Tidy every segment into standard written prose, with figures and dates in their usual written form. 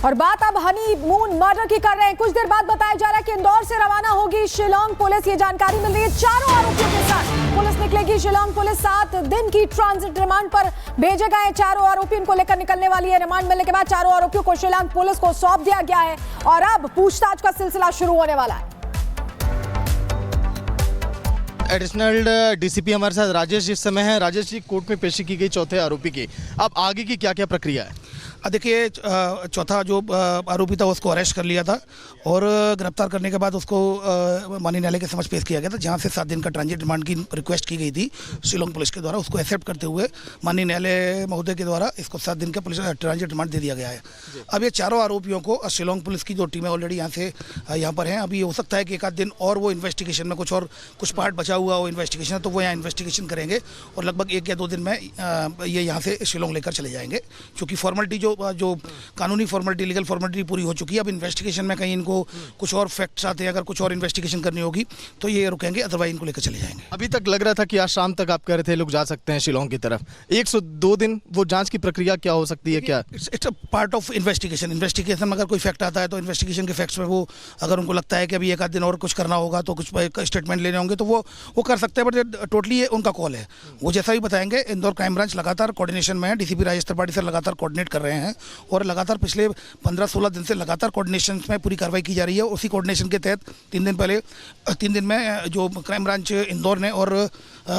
और बात अब हनीमून मर्डर की कर रहे हैं। कुछ देर बाद बताया जा रहा है कि इंदौर से रवाना होगी शिलांग पुलिस। ये जानकारी मिल रही है। चारों आरोपियों के साथ पुलिस निकलेगी। शिलांग पुलिस 7 दिन की ट्रांजिट रिमांड पर भेजे गए चारों आरोपी। इनको लेकर निकलने वाली है। रिमांड मिलने के बाद चारों आरोपियों को शिलांग पुलिस को सौंप दिया गया है और अब पूछताछ का सिलसिला शुरू होने वाला है। एडिशनल डीसीपी हमारे साथ राजेश जी इस समय है। राजेश जी, कोर्ट में पेशी की गई चौथे आरोपी की, अब आगे की क्या क्या प्रक्रिया है? देखिए, चौथा जो आरोपी था उसको अरेस्ट कर लिया था और गिरफ्तार करने के बाद उसको माननीय न्यायालय के समक्ष पेश किया गया था, जहां से 7 दिन का ट्रांजिट रिमांड की रिक्वेस्ट की गई थी शिलांग पुलिस के द्वारा। उसको एक्सेप्ट करते हुए माननीय न्यायालय महोदय के द्वारा इसको 7 दिन का पुलिस ट्रांजिट रिमांड दे दिया गया है। अब ये चारों आरोपियों को शिलांग पुलिस की जो टीमें ऑलरेडी यहाँ पर हैं, अभी हो सकता है कि 1 आध दिन और वो इन्वेस्टिगेशन में कुछ पार्ट बचा हुआ हो इन्वेस्टिगेशन, तो वो यहाँ इन्वेस्टिगेशन करेंगे और लगभग 1 या 2 दिन में ये यहाँ से शिलांग लेकर चले जाएंगे, क्योंकि फॉर्मेलिटी जो कानूनी फॉर्मेलिटी, लीगल फॉर्मेलिटी पूरी हो चुकी है। अब इन्वेस्टिगेशन में कहीं इनको कुछ और फैक्ट्स आते हैं, अगर कुछ और इन्वेस्टिगेशन करनी होगी तो ये रुकेंगे, अदरवाइज इनको लेकर चले जाएंगे। अभी तक लग रहा था कि आज शाम तक आप कह रहे थे लोग जा सकते हैं शिलांग की तरफ। 102 दिन वो जांच की प्रक्रिया क्या हो सकती है? क्या it's a part of investigation में अगर कोई फैक्ट आता है तो इन्वेस्टिगेशन के फैक्ट्स में वो अगर उनको लगता है कि अभी 1 आध दिन और कुछ करना होगा तो कुछ स्टेटमेंट लेने होंगे तो वो कर सकते हैं, बट टोटली ये उनका कॉल है। वो जैसा भी बताएंगे। इंदौर क्राइम ब्रांच लगातार कोऑर्डिनेशन में है। डीसीपी राजेश त्रिपाठी सर लगातार कोऑर्डिनेट कर रहे हैं और लगातार पिछले 15-16 दिन से लगातार कोऑर्डिनेशन में पूरी कार्रवाई की जा रही है। उसी कोऑर्डिनेशन के तहत 3 दिन में जो क्राइम ब्रांच इंदौर ने और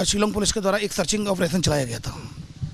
शिलांग पुलिस के द्वारा एक सर्चिंग ऑपरेशन चलाया गया था।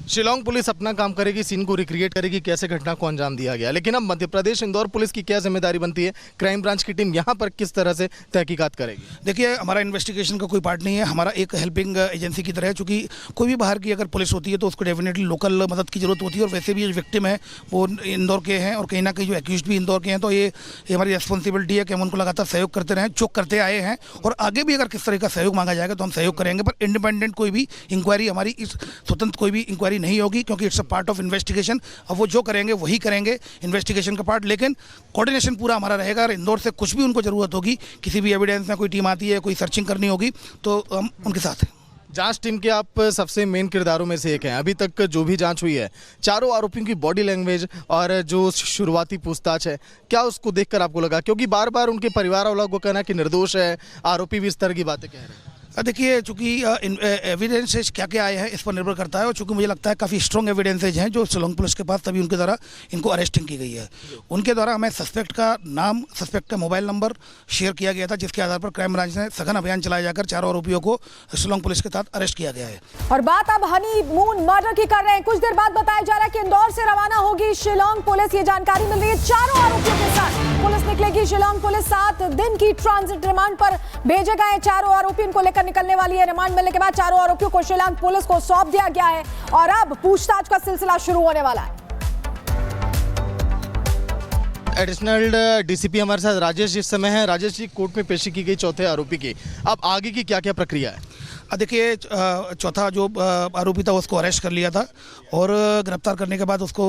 शिलांग पुलिस अपना काम करेगी, सीन को रिक्रिएट करेगी कैसे घटना को अंजाम दिया गया, लेकिन अब मध्य प्रदेश इंदौर पुलिस की क्या जिम्मेदारी बनती है? क्राइम ब्रांच की टीम यहाँ पर किस तरह से तहकीकात करेगी? देखिए, हमारा इन्वेस्टिगेशन का कोई पार्ट नहीं है। हमारा एक हेल्पिंग एजेंसी की तरह है, चूँकि कोई भी बाहर की अगर पुलिस होती है तो उसको डेफिनेटली लोकल मदद की जरूरत होती है। और वैसे भी जो विक्टिम है वो इंदौर के हैं और कहीं ना कहीं जो एक्यूज्ड भी इंदौर के हैं, तो ये हमारी रिस्पॉन्सिबिलिटी है कि हम उनको लगातार सहयोग करते रहें, चुक करते आए हैं और आगे भी अगर किस तरह का सहयोग मांगा जाएगा तो हम सहयोग करेंगे। पर इंडिपेंडेंट कोई भी इंक्वायरी, हमारी इस स्वतंत्र कोई भी इंक्वायरी नहीं होगी, क्योंकि it's a part of investigation. अब वो जो करेंगे वही करेंगे इन्वेस्टिगेशन का पार्ट, लेकिन कोऑर्डिनेशन पूरा हमारा रहेगा। और इंदौर से कुछ भी उनको जरूरत होगी, किसी भी एविडेंस में कोई टीम आती है, कोई सर्चिंग करनी होगी, तो हम उनके साथ हैं। जांच टीम के आप सबसे मेन किरदारों में से एक हैं। अभी तक जो भी जांच हुई है, चारों आरोपियों की बॉडी लैंग्वेज और जो शुरुआती पूछताछ है, क्या उसको देखकर आपको लगा? क्योंकि बार बार उनके परिवार वालों को कहना कि निर्दोष है, आरोपी भी इस तरह की बातें कह रहे हैं। देखिए, चूँकि एविडेंसेज क्या क्या आए हैं इस पर निर्भर करता है, और चूँकि मुझे लगता है काफ़ी स्ट्रॉन्ग एविडेंसेज हैं जो शिलांग पुलिस के पास, तभी उनके द्वारा इनको अरेस्टिंग की गई है। उनके द्वारा हमें सस्पेक्ट का नाम, सस्पेक्ट का मोबाइल नंबर शेयर किया गया था, जिसके आधार पर क्राइम ब्रांच ने सघन अभियान चलाया जाकर चारों आरोपियों को शिलांग पुलिस के साथ अरेस्ट किया गया है। और बात अब हनीमून मर्डर की कर रहे हैं। कुछ देर बाद बताया जा रहा है कि इंदौर से रवाना होगी शिलांग पुलिस। ये जानकारी मिल रही है। चारों आरोपियों के साथ पुलिस निकलेगी। शिलांग पुलिस 7 दिन की ट्रांजिट रिमांड पर भेजे गए चारों आरोपी। इनको लेकर निकलने वाली है। रिमांड मिलने के बाद चारों आरोपियों को शिलांग पुलिस को सौंप दिया गया है और अब पूछताछ का सिलसिला शुरू होने वाला है। एडिशनल डीसीपी हमारे साथ राजेश जी इस समय है। राजेश जी, कोर्ट में पेशी की गई चौथे आरोपी की, अब आगे की क्या क्या प्रक्रिया है? देखिए, चौथा जो आरोपी था उसको अरेस्ट कर लिया था और गिरफ्तार करने के बाद उसको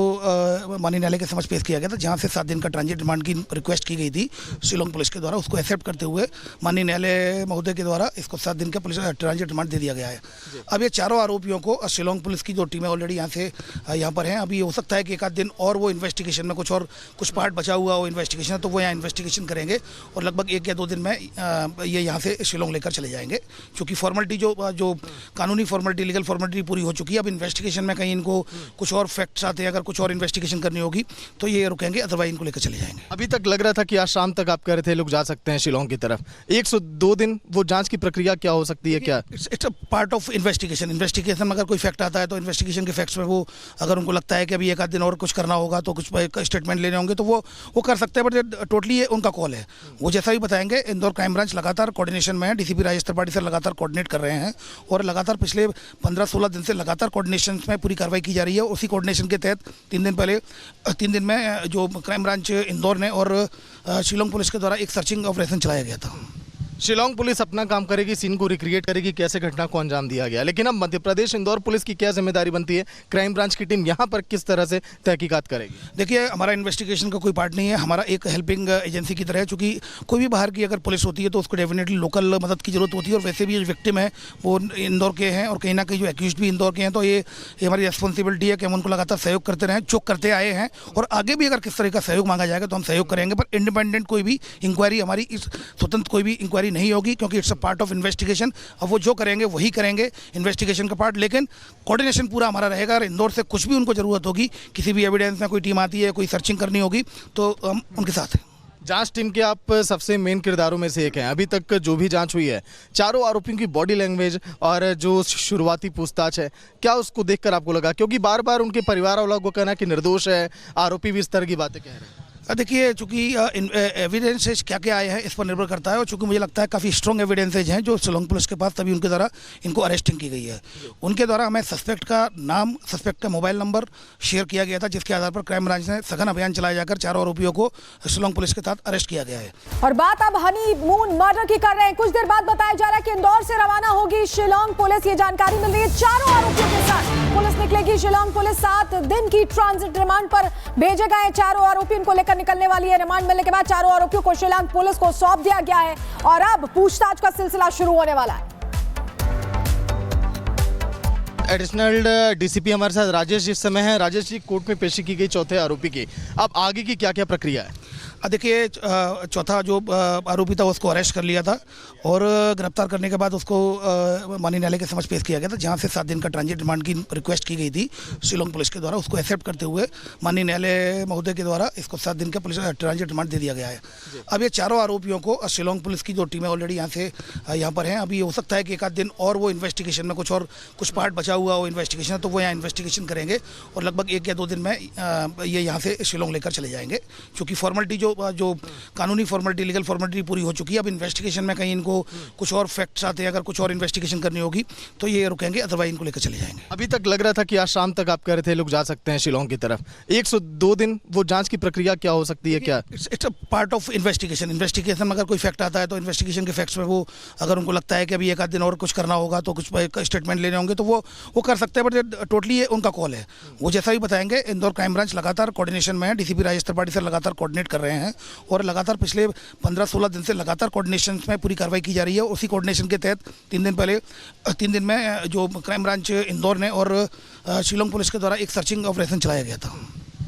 माननीय न्यायालय के समक्ष पेश किया गया था, जहां से 7 दिन का ट्रांजिट रिमांड की रिक्वेस्ट की गई थी शिलांग पुलिस के द्वारा। उसको एक्सेप्ट करते हुए माननीय न्यायालय महोदय के द्वारा इसको 7 दिन का पुलिस ट्रांजिट रिमांड दे दिया गया है। अब ये चारों आरोपियों को शिलांग पुलिस की जो टीमें ऑलरेडी यहाँ पर हैं, अभी हो सकता है कि 1 आध दिन और वो इन्वेस्टिगेशन में कुछ पार्ट बचा हुआ हो इन्वेस्टिगेशन, तो वो यहाँ इन्वेस्टिगेशन करेंगे और लगभग 1 या 2 दिन में ये यहाँ से शिलांग लेकर चले जाएंगे, क्योंकि फॉर्मेलिटी जो कानूनी फॉर्मेलिटी, लीगल फॉर्मेलिटी पूरी हो चुकी है। अब इन्वेस्टिगेशन में कहीं इनको कुछ और फैक्ट्स आते हैं, अगर कुछ और इन्वेस्टिगेशन करनी होगी तो ये रुकेंगे, अदरवाइज इनको लेकर चले जाएंगे। अभी तक लग रहा था कि आज शाम तक आप कह रहे थे लोग जा सकते हैं शिलांग की तरफ। 102 दिन वो जांच की प्रक्रिया क्या हो सकती है? क्या it's a part of investigation में अगर कोई फैक्ट आता है तो इन्वेस्टिगेशन के फैक्ट्स में वो अगर उनको लगता है कि अभी 1 आध दिन और कुछ करना होगा तो कुछ स्टेटमेंट लेने होंगे तो वो कर सकते हैं, बट टोटली ये उनका कॉल है। वो जैसा भी बताएंगे। इंदौर क्राइम ब्रांच लगातार कोऑर्डिनेशन में है। डीसीपी राजेश त्रिपाठी सर लगातार कोऑर्डिनेट कर रहे हैं और लगातार पिछले 15-16 दिन से लगातार कोऑर्डिनेशन में पूरी कार्रवाई की जा रही है। उसी कोऑर्डिनेशन के तहत 3 दिन में जो क्राइम ब्रांच इंदौर ने और शिलांग पुलिस के द्वारा एक सर्चिंग ऑपरेशन चलाया गया था। शिलोंग पुलिस अपना काम करेगी, सीन को रिक्रिएट करेगी कैसे घटना को अंजाम दिया गया, लेकिन अब मध्य प्रदेश इंदौर पुलिस की क्या जिम्मेदारी बनती है? क्राइम ब्रांच की टीम यहाँ पर किस तरह से तहकीकात करेगी? देखिए, हमारा इन्वेस्टिगेशन का कोई पार्ट नहीं है, हमारा एक हेल्पिंग एजेंसी की तरह है। चूँकि कोई भी बाहर की अगर पुलिस होती है तो उसको डेफिनेटली लोकल मदद की जरूरत होती है, और वैसे भी जो विक्टिम है वो इंदौर के हैं और कहीं ना कहीं जो एक्यूज्ड भी इंदौर के हैं, तो ये हमारी रिस्पॉन्सिबिलिटी है कि हम उनको लगातार सहयोग करते रहें, चुक करते आए हैं, और आगे भी अगर किस तरह का सहयोग मांगा जाएगा तो हम सहयोग करेंगे। पर इंडिपेंडेंट कोई भी इंक्वायरी हमारी इस स्वतंत्र कोई भी इंक्वायरी नहीं होगी, क्योंकि it's a part of investigation. अब वो जो करेंगे वही करेंगे, इन्वेस्टिगेशन का पार्ट, लेकिन कोऑर्डिनेशन पूरा हमारा रहेगा। और इंदौर से कुछ भी उनको जरूरत होगी, किसी भी एविडेंस में कोई टीम आती है, कोई सर्चिंग करनी होगी, तो हम उनके साथ हैं। जांच टीम के आप सबसे मेन किरदारों में से एक हैं। अभी तक जो भी जांच हुई है, चारों आरोपियों की बॉडी लैंग्वेज और जो शुरुआती पूछताछ है, क्या उसको देखकर आपको लगा? क्योंकि बार बार उनके परिवार वालों को कहना कि निर्दोष है, आरोपी भी इस तरह की बातें कह रहे हैं। देखिए, चूँकि एविडेंसेज क्या क्या आए हैं इस पर निर्भर करता है, और चूँकि मुझे लगता है काफ़ी स्ट्रॉन्ग एविडेंसेज हैं जो शिलोंग पुलिस के पास, तभी उनके द्वारा इनको अरेस्टिंग की गई है। उनके द्वारा हमें सस्पेक्ट का नाम, सस्पेक्ट का मोबाइल नंबर शेयर किया गया था, जिसके आधार पर क्राइम ब्रांच ने सघन अभियान चलाया जाकर चारों आरोपियों को शिलोंग पुलिस के साथ अरेस्ट किया गया है। और बात अब हनीमून मर्डर की कर रहे हैं। कुछ देर बाद बताया जा रहा है कि इंदौर से रवाना होगी शिलोंग पुलिस, ये जानकारी मिल रही है। चारों आरोपियों के साथ पुलिस निकलेगी। शिलोंग पुलिस 7 दिन की ट्रांजिट रिमांड पर भेजे गए चारों आरोपी, इनको लेकर निकलने वाली है। रिमांड मिलने के बाद चारों आरोपियों को शिलोंग पुलिस को सौंप दिया गया है, और अब पूछताछ का सिलसिला शुरू होने वाला है। एडिशनल डीसीपी हमारे साथ राजेश जी इस समय हैं। राजेश जी, कोर्ट में पेशी की गई चौथे आरोपी की, अब आगे की क्या क्या प्रक्रिया है? देखिए, चौथा जो आरोपी था उसको अरेस्ट कर लिया था, और गिरफ्तार करने के बाद उसको माननीय न्यायालय के समक्ष पेश किया गया था, जहां से 7 दिन का ट्रांजिट रिमांड की रिक्वेस्ट की गई थी शिलोंग पुलिस के द्वारा। उसको एक्सेप्ट करते हुए माननीय न्यायालय महोदय के द्वारा इसको 7 दिन का पुलिस ट्रांजिट रिमांड दे दिया गया है। अब ये चारों आरोपियों को शिलोंग पुलिस की जो टीमें ऑलरेडी यहाँ पर हैं, अभी हो सकता है कि 1 आध दिन और वो इन्वेस्टिगेशन में कुछ पार्ट बचा हुआ हो इन्वेस्टिगेशन, तो वो यहाँ इन्वेस्टिगेशन करेंगे, और लगभग 1 या 2 दिन में ये यहाँ से शिलोंग लेकर चले जाएंगे। क्योंकि फॉर्मेलिटी जो कानूनी फॉर्मेलिटी, लीगल फॉर्मेलिटी पूरी हो चुकी है। अब इन्वेस्टिगेशन में कहीं इनको कुछ और फैक्ट्स आते हैं, अगर कुछ और इन्वेस्टिगेशन करनी होगी तो ये रुकेंगे, अदरवाइज इनको लेकर चले जाएंगे। अभी तक लग रहा था कि आज शाम तक आप कह रहे थे लोग जा सकते हैं शिलोंग की तरफ। 102 दिन वो जांच की प्रक्रिया क्या हो सकती है? क्या it's a part of investigation में अगर कोई फैक्ट आता है तो इन्वेस्टिगेशन के फैक्ट्स में वो, अगर उनको लगता है कि अभी 1 आध दिन और कुछ करना होगा, तो कुछ स्टेटमेंट लेने होंगे, तो वो कर सकते हैं। बट टोटली ये उनका कॉल है, वो जैसा भी बताएंगे। इंदौर क्राइम ब्रांच लगातार कोऑर्डिनेशन में है, डीसीपी राजेश त्रिपाठी सर लगातार कोऑर्डिनेट कर रहे हैं, और लगातार पिछले 15-16 दिन से लगातार कोऑर्डिनेशन में पूरी कार्रवाई की जा रही है। उसी कोऑर्डिनेशन के तहत 3 दिन में जो क्राइम ब्रांच इंदौर ने और शिलोंग पुलिस के द्वारा एक सर्चिंग ऑपरेशन चलाया गया था।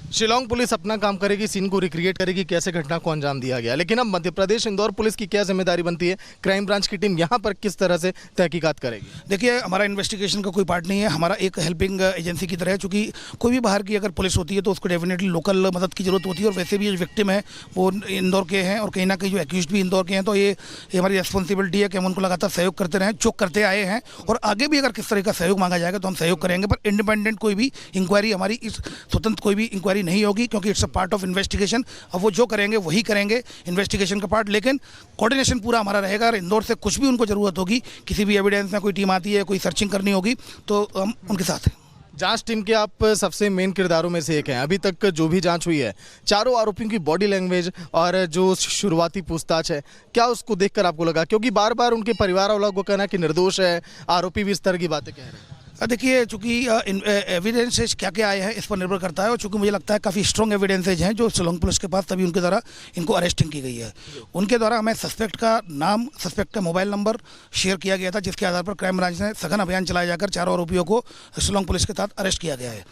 शिलोंग पुलिस अपना काम करेगी, सीन को रिक्रिएट करेगी कैसे घटना को अंजाम दिया गया, लेकिन अब मध्य प्रदेश इंदौर पुलिस की क्या जिम्मेदारी बनती है? क्राइम ब्रांच की टीम यहाँ पर किस तरह से तहकीकात करेगी? देखिए, हमारा इन्वेस्टिगेशन का कोई पार्ट नहीं है, हमारा एक हेल्पिंग एजेंसी की तरह है। चूँकि कोई भी बाहर की अगर पुलिस होती है तो उसको डेफिनेटली लोकल मदद की जरूरत होती है, और वैसे भी जो विक्टिम है वो इंदौर के हैं, और कहीं ना कहीं जो एक्यूज्ड भी इंदौर के हैं, तो ये हमारी रिस्पॉन्सिबिलिटी है कि हम उनको लगातार सहयोग करते रहें, चुक करते आए हैं, और आगे भी अगर किस तरह का सहयोग मांगा जाएगा तो हम सहयोग करेंगे। पर इंडिपेंडेंट कोई भी इंक्वायरी हमारी इस स्वतंत्र कोई भी इंक्वायरी नहीं होगी, क्योंकि it's a part of investigation. अब वो जो करेंगे वही करेंगे, इन्वेस्टिगेशन का पार्ट, लेकिन कोऑर्डिनेशन पूरा हमारा रहेगा। और इंदौर से कुछ भी उनको जरूरत होगी, किसी भी एविडेंस में कोई टीम आती है, कोई सर्चिंग करनी होगी, तो हम उनके साथ हैं। जांच टीम के आप सबसे मेन किरदारों में से एक हैं। अभी तक जो भी जांच हुई है, चारों आरोपियों की बॉडी लैंग्वेज और जो शुरुआती पूछताछ है, क्या उसको देखकर आपको लगा? क्योंकि बार बार उनके परिवार वालों को कहना कि निर्दोष है, आरोपी भी इस तरह की बातें कह रहे हैं। देखिए, चूँकि एविडेंसेज क्या क्या आए हैं इस पर निर्भर करता है, और चूँकि मुझे लगता है काफ़ी स्ट्रॉन्ग एविडेंसेज हैं जो शिलोंग पुलिस के पास, तभी उनके द्वारा इनको अरेस्टिंग की गई है। उनके द्वारा हमें सस्पेक्ट का नाम, सस्पेक्ट का मोबाइल नंबर शेयर किया गया था, जिसके आधार पर क्राइम ब्रांच ने सघन अभियान चलाया जाकर चारों आरोपियों को शिलोंग पुलिस के साथ अरेस्ट किया गया है।